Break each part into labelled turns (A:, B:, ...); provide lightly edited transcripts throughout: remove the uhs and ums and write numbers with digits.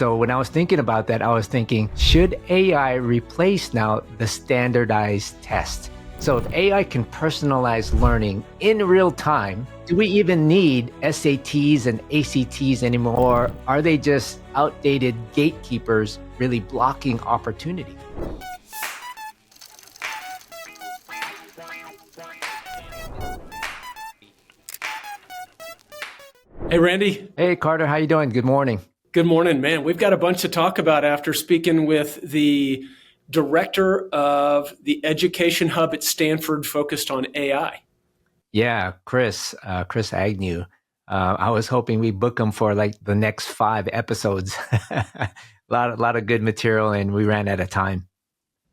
A: So when I was thinking about that, I was thinking, should AI replace now the standardized test? So if AI can personalize learning in real time, do we even need SATs and ACTs anymore? Or are they just outdated gatekeepers really blocking opportunity?
B: Hey, Randy.
A: Hey, Carter, how you doing? Good morning.
B: Good morning, man. We've got a bunch to talk about after speaking with the director of the Education Hub at Stanford focused on AI.
A: Yeah, Chris Agnew. I was hoping we book him for like the next 5 episodes. a lot of good material, and we ran out of time.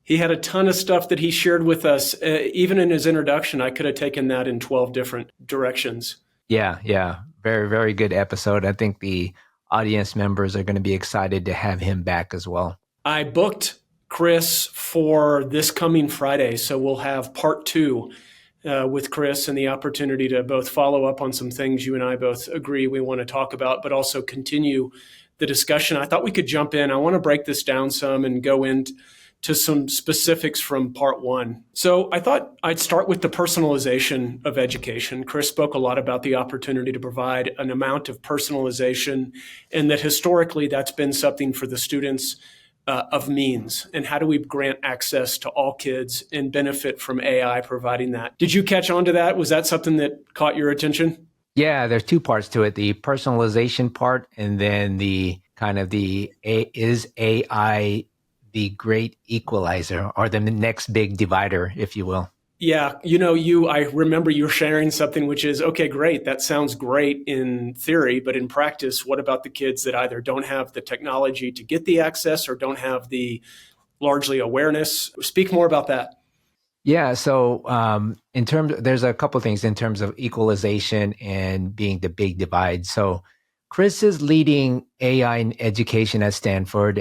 B: He had a ton of stuff that he shared with us. Even in his introduction, I could have taken that in 12 different directions.
A: Yeah. Very, very good episode. I think the audience members are going to be excited to have him back as well.
B: I booked Chris for this coming Friday, so we'll have part 2 with Chris and the opportunity to both follow up on some things you and I both agree we want to talk about, but also continue the discussion. I thought we could jump in. I want to break this down some and go into some specifics from part 1. So I thought I'd start with the personalization of education. Chris spoke a lot about the opportunity to provide an amount of personalization, and that historically that's been something for the students of means. And how do we grant access to all kids and benefit from AI providing that? Did you catch on to that? Was that something that caught your attention?
A: Yeah, there's 2 parts to it, the personalization part and then the kind of is AI the great equalizer or the next big divider, if you will?
B: Yeah, I remember you sharing something which is, okay, great. That sounds great in theory, but in practice, what about the kids that either don't have the technology to get the access or don't have the largely awareness? Speak more about that.
A: Yeah, so there's a couple things in terms of equalization and being the big divide. So Chris is leading AI in education at Stanford,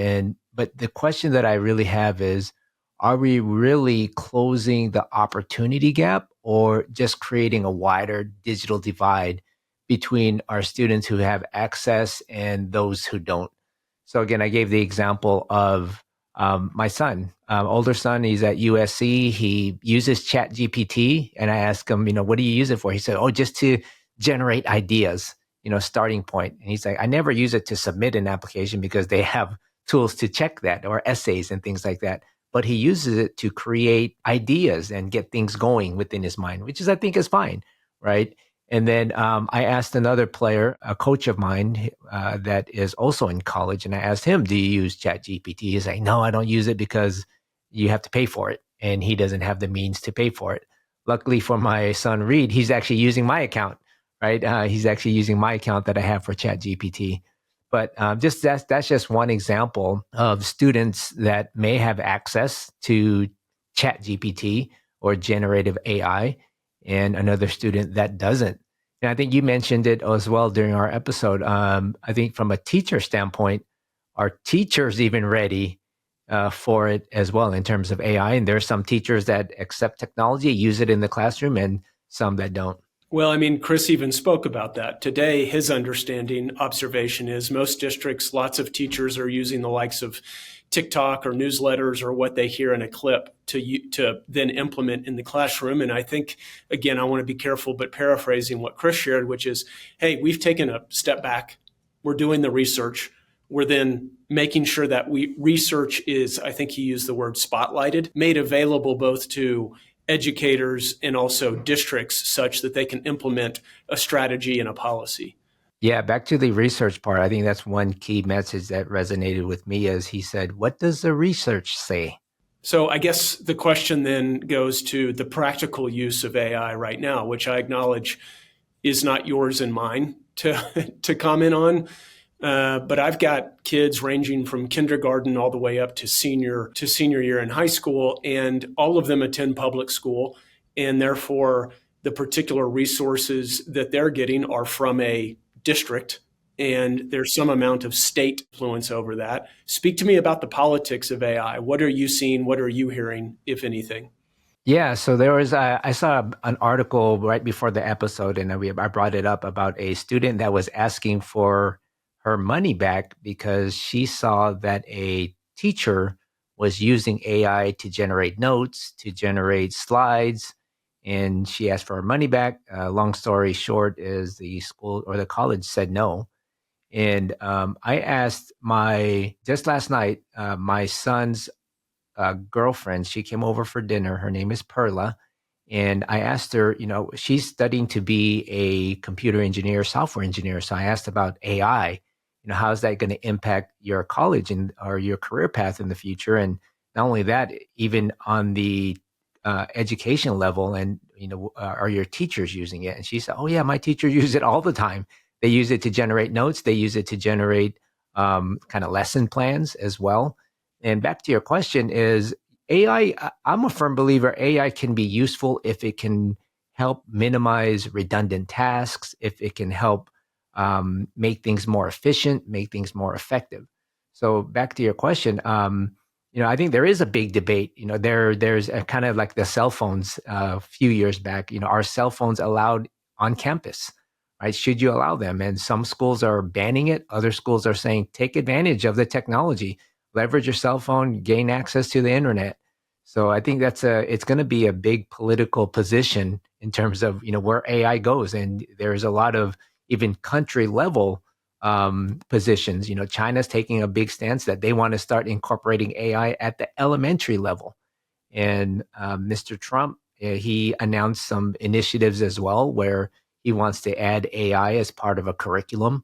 A: but the question that I really have is, are we really closing the opportunity gap or just creating a wider digital divide between our students who have access and those who don't? So again, I gave the example of my son, older son, he's at USC. He uses ChatGPT, and I asked him, what do you use it for? He said, oh, just to generate ideas, starting point. And he's like, I never use it to submit an application because they have tools to check that, or essays and things like that. But he uses it to create ideas and get things going within his mind, which I think is fine, right? And then I asked another player, a coach of mine that is also in college, and I asked him, do you use ChatGPT? He's like, no, I don't use it because you have to pay for it, and he doesn't have the means to pay for it. Luckily for my son, Reed, he's actually using my account, right? He's actually using my account that I have for ChatGPT. But that's just one example of students that may have access to ChatGPT or generative AI, and another student that doesn't. And I think you mentioned it as well during our episode. I think from a teacher standpoint, are teachers even ready for it as well in terms of AI? And there's some teachers that accept technology, use it in the classroom, and some that don't.
B: Well, Chris even spoke about that. Today, his observation is most districts, lots of teachers are using the likes of TikTok or newsletters or what they hear in a clip to then implement in the classroom. And I think, again, I want to be careful, but paraphrasing what Chris shared, which is, hey, we've taken a step back. We're doing the research. We're then making sure that research is, I think he used the word spotlighted, made available both to educators and also districts such that they can implement a strategy and a policy.
A: Yeah, back to the research part. I think that's one key message that resonated with me as he said, what does the research say?
B: So I guess the question then goes to the practical use of AI right now, which I acknowledge is not yours and mine to comment on. But I've got kids ranging from kindergarten all the way up to senior year in high school, and all of them attend public school. And therefore, the particular resources that they're getting are from a district, and there's some amount of state influence over that. Speak to me about the politics of AI. What are you seeing? What are you hearing, if anything?
A: Yeah, so I saw an article right before the episode, and I brought it up about a student that was asking for her money back because she saw that a teacher was using AI to generate notes, to generate slides, and she asked for her money back. Long story short is the school or the college said no. And I asked just last night, my son's girlfriend, she came over for dinner. Her name is Perla. And I asked her, she's studying to be a computer engineer, software engineer. So I asked about AI, how's that going to impact your college and or your career path in the future? And not only that, even on the education level, and are your teachers using it? And she said, "Oh yeah, my teachers use it all the time. They use it to generate notes. They use it to generate kind of lesson plans as well." And back to your question is AI, I'm a firm believer AI can be useful if it can help minimize redundant tasks, if it can help make things more efficient, make things more effective. So back to your question, I think there is a big debate. There's a kind of like the cell phones a few years back. Are cell phones allowed on campus? Right? Should you allow them? And some schools are banning it. Other schools are saying take advantage of the technology, leverage your cell phone, gain access to the internet. So I think it's going to be a big political position in terms of where AI goes, and there's a lot of even country level positions. China's taking a big stance that they want to start incorporating AI at the elementary level, and Mr. Trump he announced some initiatives as well where he wants to add AI as part of a curriculum.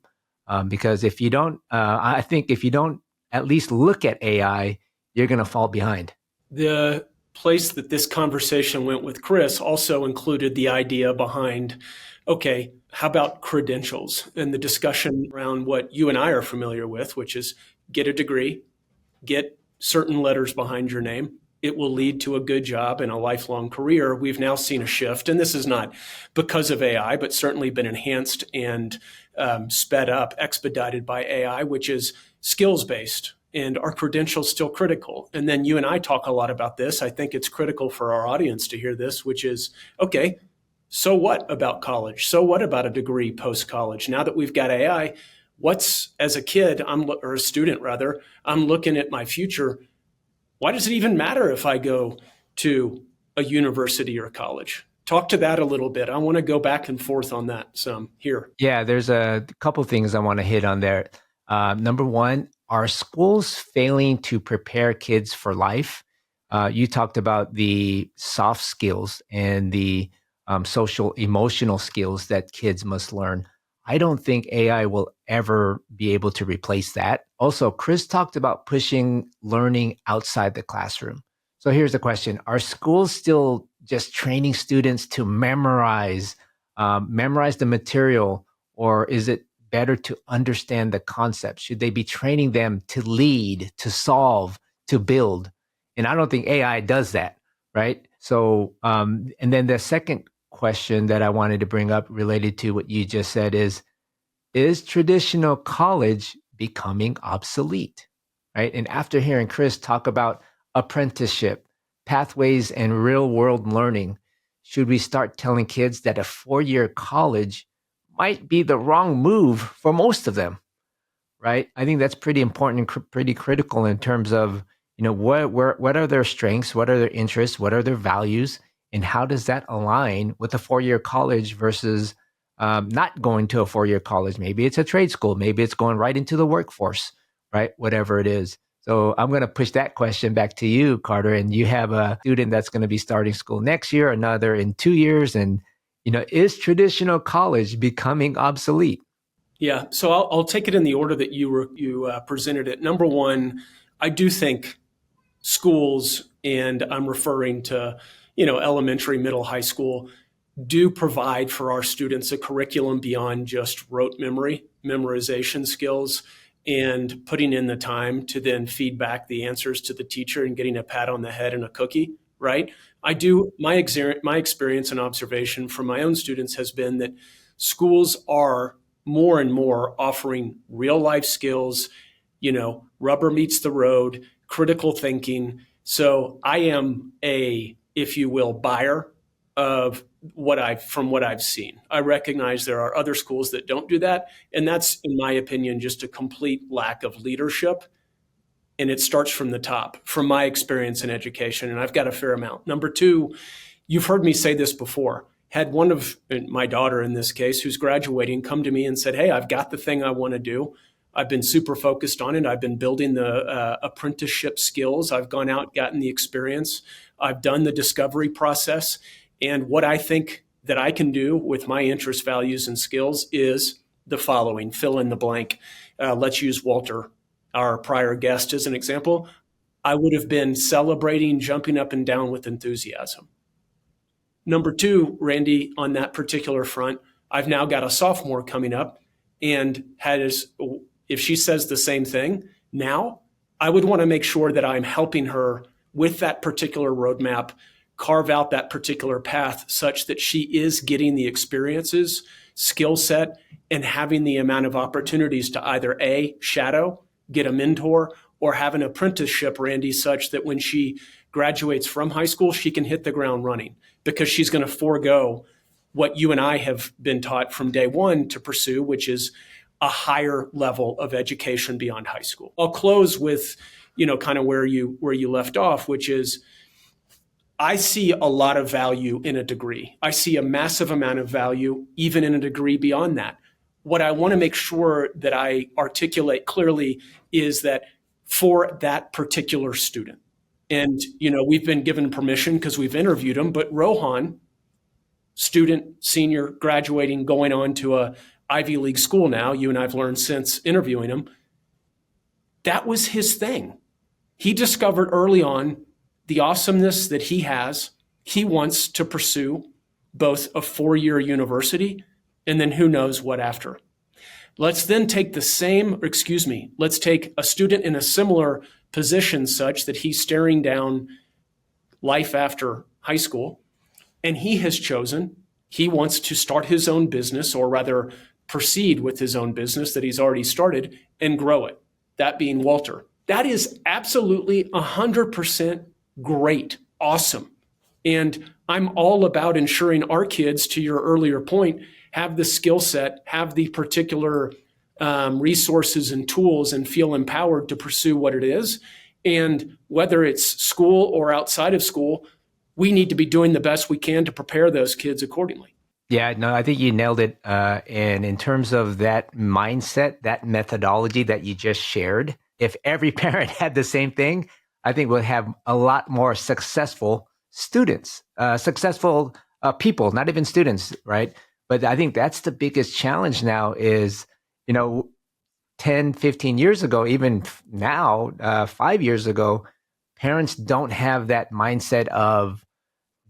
A: Because if you don't, I think if you don't at least look at AI, you're going to fall behind.
B: The place that this conversation went with Chris also included the idea behind, okay, how about credentials and the discussion around what you and I are familiar with, which is get a degree, get certain letters behind your name. It will lead to a good job and a lifelong career. We've now seen a shift, and this is not because of AI, but certainly been enhanced and sped up, expedited by AI, which is skills-based. And are credentials still critical? And then you and I talk a lot about this. I think it's critical for our audience to hear this, which is, okay, so what about college? So what about a degree post-college? Now that we've got AI, as a kid, or a student rather, I'm looking at my future. Why does it even matter if I go to a university or a college? Talk to that a little bit. I want to go back and forth on that some here.
A: Yeah, there's a couple things I want to hit on there. Number one, are schools failing to prepare kids for life? You talked about the soft skills and the social emotional skills that kids must learn. I don't think AI will ever be able to replace that. Also, Chris talked about pushing learning outside the classroom. So here's the question. Are schools still just training students to memorize the material, or is it better to understand the concept? Should they be training them to lead, to solve, to build? And I don't think AI does that, right? So, and then the second question that I wanted to bring up related to what you just said is traditional college becoming obsolete, right? And after hearing Chris talk about apprenticeship, pathways, and real world learning, should we start telling kids that a 4-year college might be the wrong move for most of them, right? I think that's pretty important and pretty critical in terms of, what are their strengths, what are their interests, what are their values, and how does that align with a 4-year college versus not going to a 4-year college? Maybe it's a trade school, maybe it's going right into the workforce, right? Whatever it is. So I'm going to push that question back to you, Carter. And you have a student that's going to be starting school next year, another in 2 years, and is traditional college becoming obsolete?
B: Yeah, so I'll take it in the order that you presented it. Number one, I do think schools, and I'm referring to elementary, middle, high school, do provide for our students a curriculum beyond just rote memorization skills, and putting in the time to then feed back the answers to the teacher and getting a pat on the head and a cookie, right? My experience and observation from my own students has been that schools are more and more offering real life skills, rubber meets the road, critical thinking. So I am if you will, buyer of from what I've seen. I recognize there are other schools that don't do that, and that's, in my opinion, just a complete lack of leadership. And it starts from the top, from my experience in education, and I've got a fair amount. Number two, you've heard me say this before. Had one of my daughter in this case, who's graduating, come to me and said, "Hey, I've got the thing I want to do. I've been super focused on it. I've been building the apprenticeship skills. I've gone out, gotten the experience. I've done the discovery process. And what I think that I can do with my interest, values, and skills is the following, fill in the blank." Let's use Walter, our prior guest, as an example. I would have been celebrating, jumping up and down with enthusiasm. Number two, Randy, on that particular front, I've now got a sophomore coming up, and if she says the same thing now, I would want to make sure that I'm helping her with that particular roadmap, carve out that particular path such that she is getting the experiences, skill set, and having the amount of opportunities to either A, shadow, get a mentor, or have an apprenticeship, Randy, such that when she graduates from high school, she can hit the ground running, because she's going to forego what you and I have been taught from day one to pursue, which is a higher level of education beyond high school. I'll close with, kind of where you left off, which is I see a lot of value in a degree. I see a massive amount of value even in a degree beyond that. What I want to make sure that I articulate clearly is that for that particular student, and we've been given permission because we've interviewed him, but Rohan, student, senior, graduating, going on to a Ivy League school now, you and I've learned since interviewing him, that was his thing. He discovered early on the awesomeness that he has. He wants to pursue both a 4-year university and then who knows what after. Let's then take let's take a student in a similar position such that he's staring down life after high school, and he has chosen, he wants to start his own business, or rather proceed with his own business that he's already started and grow it. That being Walter. That is absolutely 100% great, awesome. And I'm all about ensuring our kids, to your earlier point, have the skill set, have the particular resources and tools, and feel empowered to pursue what it is. And whether it's school or outside of school, we need to be doing the best we can to prepare those kids accordingly.
A: Yeah, no, I think you nailed it. And in terms of that mindset, that methodology that you just shared, if every parent had the same thing, I think we'll have a lot more successful students, successful people, not even students, right? But I think that's the biggest challenge now is, 10, 15 years ago, even now, 5 years ago, parents don't have that mindset of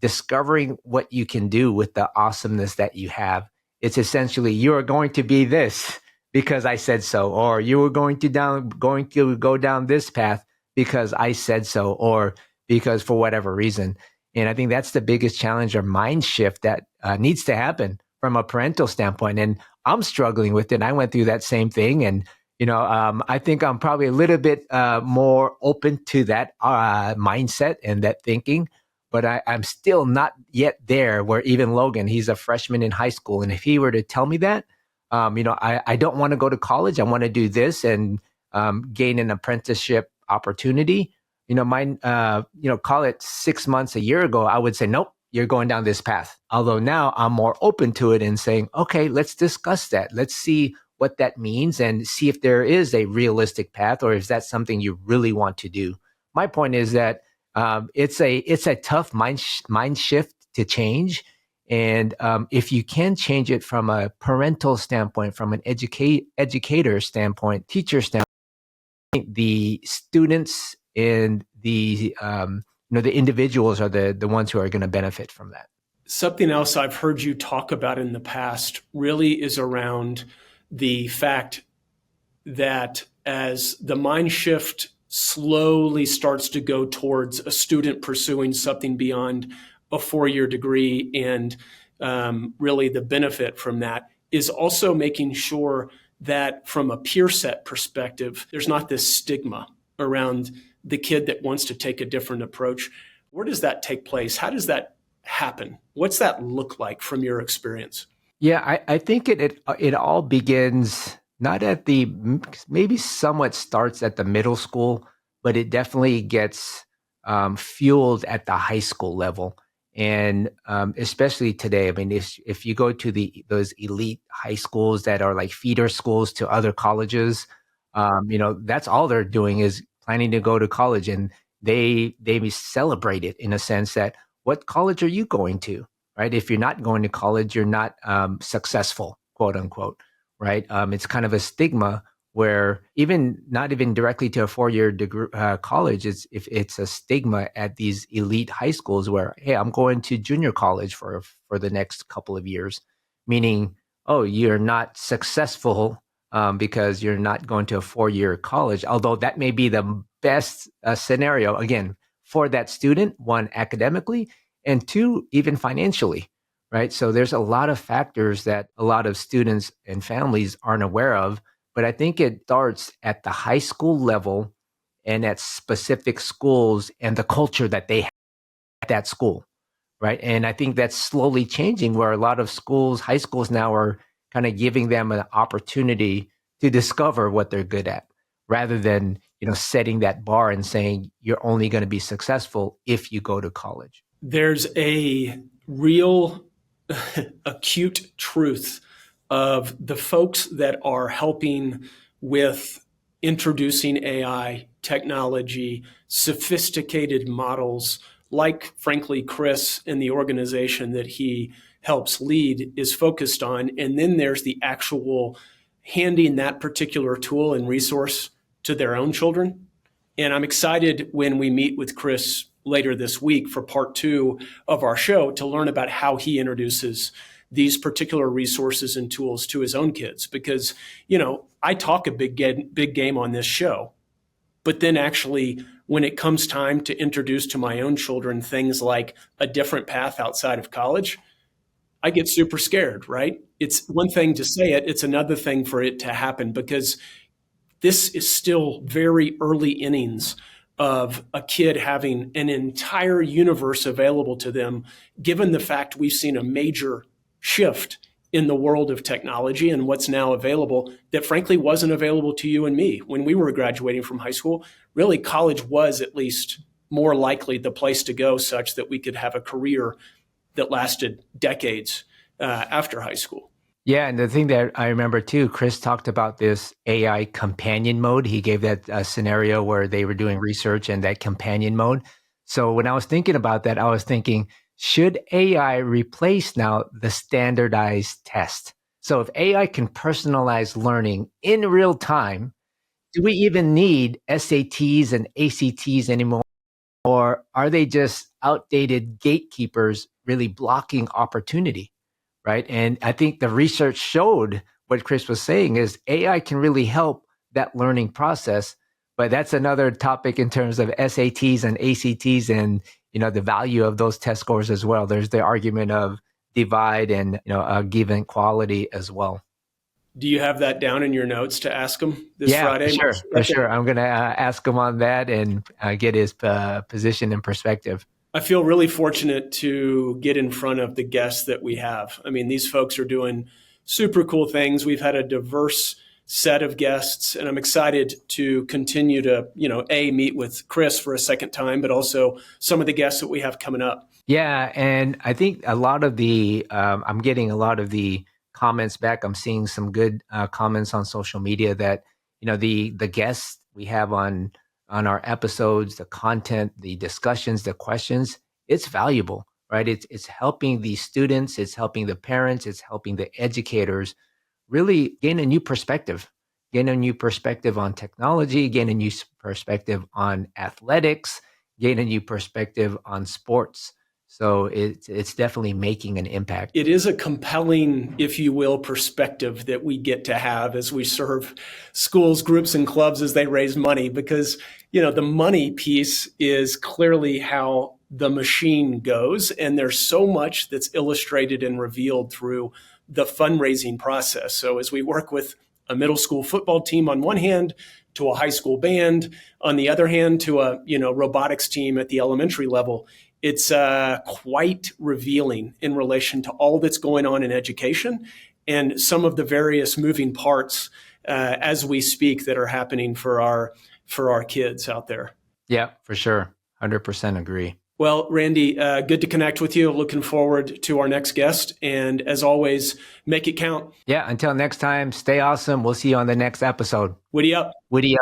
A: discovering what you can do with the awesomeness that you have. It's essentially, you are going to be this because I said so, or you are going to go down this path because I said so, or because for whatever reason. And I think that's the biggest challenge or mind shift that needs to happen from a parental standpoint. And I'm struggling with it. I went through that same thing. And, I think I'm probably a little bit more open to that mindset and that thinking. But I'm still not yet there where even Logan, he's a freshman in high school. And if he were to tell me that, I don't want to go to college. I want to do this and gain an apprenticeship opportunity. Call it 6 months, a year ago, I would say, nope, you're going down this path. Although now I'm more open to it and saying, okay, let's discuss that. Let's see what that means and see if there is a realistic path or if that's something you really want to do. My point is that it's a tough mind shift to change. And if you can change it from a parental standpoint, from an educator standpoint, teacher standpoint, the students and the individuals are the ones who are going to benefit from that.
B: Something else I've heard you talk about in the past really is around the fact that as the mind shift slowly starts to go towards a student pursuing something beyond a 4-year degree, and really the benefit from that is also making sure that from a peer set perspective, there's not this stigma around the kid that wants to take a different approach. Where does that take place? How does that happen? What's that look like from your experience?
A: Yeah, I think it all begins not at the maybe somewhat starts at the middle school, but it definitely gets fueled at the high school level, and especially today. I mean, if you go to those elite high schools that are like feeder schools to other colleges, that's all they're doing is planning to go to college, and they celebrate it in a sense that what college are you going to? Right? If you're not going to college, you're not successful, quote unquote, right? It's kind of a stigma where even not even directly to a 4-year degree college, if it's a stigma at these elite high schools where, hey, I'm going to junior college for the next couple of years, meaning, oh, you're not successful because you're not going to a 4-year college, although that may be the best scenario again for that student, one academically, and two, even financially, right? So there's a lot of factors that a lot of students and families aren't aware of. But I think it starts at the high school level and at specific schools and the culture that they have at that school, right? And I think that's slowly changing where a lot of schools, high schools now are kind of giving them an opportunity to discover what they're good at rather than, setting that bar and saying you're only going to be successful if you go to college.
B: There's a real acute truth of the folks that are helping with introducing AI technology, sophisticated models, like, frankly, Chris and the organization that he helps lead is focused on. And then there's the actual handing that particular tool and resource to their own children. And I'm excited when we meet with Chris later this week for part 2 of our show to learn about how he introduces these particular resources and tools to his own kids. Because, I talk a big game on this show, but then actually when it comes time to introduce to my own children things like a different path outside of college, I get super scared, right? It's one thing to say it, it's another thing for it to happen, because this is still very early innings of a kid having an entire universe available to them, given the fact we've seen a major shift in the world of technology and what's now available that frankly wasn't available to you and me when we were graduating from high school. Really, college was at least more likely the place to go such that we could have a career that lasted decades after high school.
A: Yeah, and the thing that I remember too, Chris talked about this AI companion mode. He gave that scenario where they were doing research and that companion mode. So when I was thinking about that, I was thinking, should AI replace now the standardized test? So if AI can personalize learning in real time, do we even need SATs and ACTs anymore? Or are they just outdated gatekeepers really blocking opportunity? Right. And I think the research showed what Chris was saying is AI can really help that learning process. But that's another topic in terms of SATs and ACTs and, the value of those test scores as well. There's the argument of divide and, given quality as well.
B: Do you have that down in your notes to ask him this
A: Yeah,
B: Friday?
A: for sure. I'm going to ask him on that and get his position and perspective.
B: I feel really fortunate to get in front of the guests that we have. I mean, these folks are doing super cool things. We've had a diverse set of guests, and I'm excited to continue to, meet with Chris for a second time, but also some of the guests that we have coming up.
A: Yeah, and I think a lot of I'm getting a lot of the comments back. I'm seeing some good comments on social media that, the guests we have on our episodes, the content, the discussions, the questions, it's valuable, right? It's helping the students, it's helping the parents, it's helping the educators really gain a new perspective on technology, gain a new perspective on athletics, gain a new perspective on sports. So it's definitely making an impact.
B: It is a compelling, if you will, perspective that we get to have as we serve schools, groups, and clubs as they raise money, because, the money piece is clearly how the machine goes. And there's so much that's illustrated and revealed through the fundraising process. So as we work with a middle school football team on one hand, to a high school band on the other hand, to a robotics team at the elementary level, it's quite revealing in relation to all that's going on in education and some of the various moving parts as we speak that are happening for our kids out there.
A: Yeah, for sure. 100% agree.
B: Well, Randy, good to connect with you. Looking forward to our next guest. And as always, make it count.
A: Yeah, until next time, stay awesome. We'll see you on the next episode.
B: WiddyUP.
A: WiddyUP.